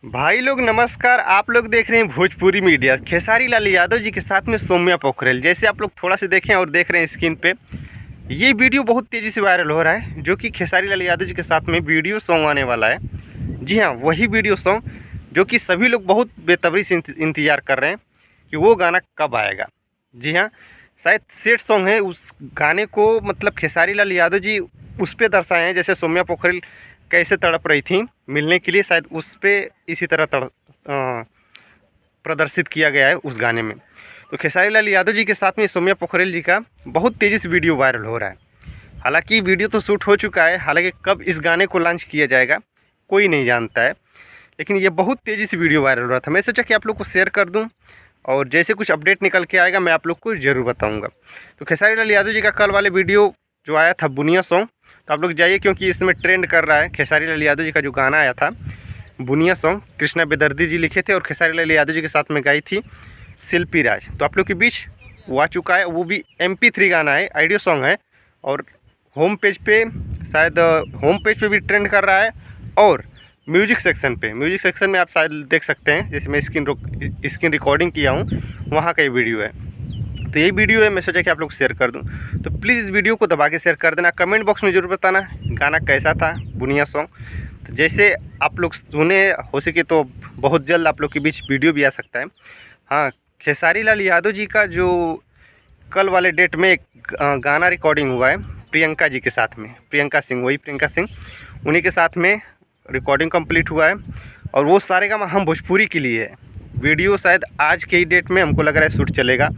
भाई लोग नमस्कार। आप लोग देख रहे हैं भोजपुरी मीडिया। खेसारी लाल यादव जी के साथ में सौम्या पोखरेल, जैसे आप लोग थोड़ा सा देखें और देख रहे हैं स्क्रीन पे, ये वीडियो बहुत तेज़ी से वायरल हो रहा है, जो कि खेसारी लाल यादव जी के साथ में वीडियो सॉन्ग आने वाला है। जी हाँ, वही वीडियो सॉन्ग जो कि सभी लोग बहुत बेतबरी से इंतज़ार कर रहे हैं कि वो गाना कब आएगा। जी हाँ, शायद सेट सॉन्ग है। उस गाने को मतलब खेसारी लाल यादव जी उस पर दर्शाए हैं, जैसे सौम्या पोखरेल कैसे तड़प रही थी मिलने के लिए, शायद उस पर इसी तरह प्रदर्शित किया गया है उस गाने में। तो खेसारी लाल यादव जी के साथ में सौम्या पोखरेल जी का बहुत तेज़ी से वीडियो वायरल हो रहा है। हालांकि वीडियो तो शूट हो चुका है, हालांकि कब इस गाने को लॉन्च किया जाएगा कोई नहीं जानता है, लेकिन ये बहुत तेज़ी से वीडियो वायरल हो रहा था। मैं सोचा कि आप लोग को शेयर कर दूँ और जैसे कुछ अपडेट निकल के आएगा मैं आप लोग को ज़रूर बताऊँगा। तो खेसारी लाल यादव जी का कल वाले वीडियो जो आया था बुनिया सॉन्ग, तो आप लोग जाइए क्योंकि इसमें ट्रेंड कर रहा है। खेसारी लाल यादव जी का जो गाना आया था बुनिया सॉन्ग, कृष्णा बेदर्दी जी लिखे थे और खेसारी लाल यादव जी के साथ में गाई थी शिल्पी राज, तो आप लोग के बीच वो आ चुका है। वो भी MP3 गाना है, ऑडियो सॉन्ग है और होम पेज पे शायद होम पेज पे भी ट्रेंड कर रहा है और म्यूजिक सेक्शन में आप शायद देख सकते हैं, जैसे मैं स्क्रीन रिकॉर्डिंग किया हूँ वहाँ का ये वीडियो है। तो यही वीडियो है, मैं सोचा कि आप लोग शेयर कर दूं, तो प्लीज़ इस वीडियो को दबा के शेयर कर देना। कमेंट बॉक्स में ज़रूर बताना गाना कैसा था बुनिया सॉन्ग। तो जैसे आप लोग सुने, हो सके तो बहुत जल्द आप लोग के बीच वीडियो भी आ सकता है। हाँ, खेसारी लाल यादव जी का जो कल वाले डेट में एक गाना रिकॉर्डिंग हुआ है प्रियंका जी के साथ में, प्रियंका सिंह उन्हीं के साथ में रिकॉर्डिंग कंप्लीट हुआ है और वो सारेगामा हम भोजपुरी के लिए है। वीडियो शायद आज के ही डेट में हमको लग रहा है शूट चलेगा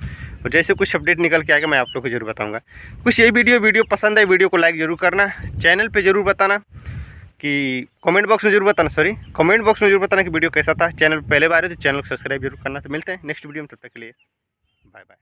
और जैसे कुछ अपडेट निकल के आएगा मैं आप लोग को जरूर बताऊंगा। कुछ यही वीडियो पसंद है, वीडियो को लाइक जरूर करना, चैनल पे जरूर बताना कि कमेंट बॉक्स में जरूर बताना कि वीडियो कैसा था। चैनल पहले बार है तो चैनल को सब्सक्राइब जरूर करना। तो मिलते हैं नेक्स्ट वीडियो में, तब तक के लिए बाय बाय।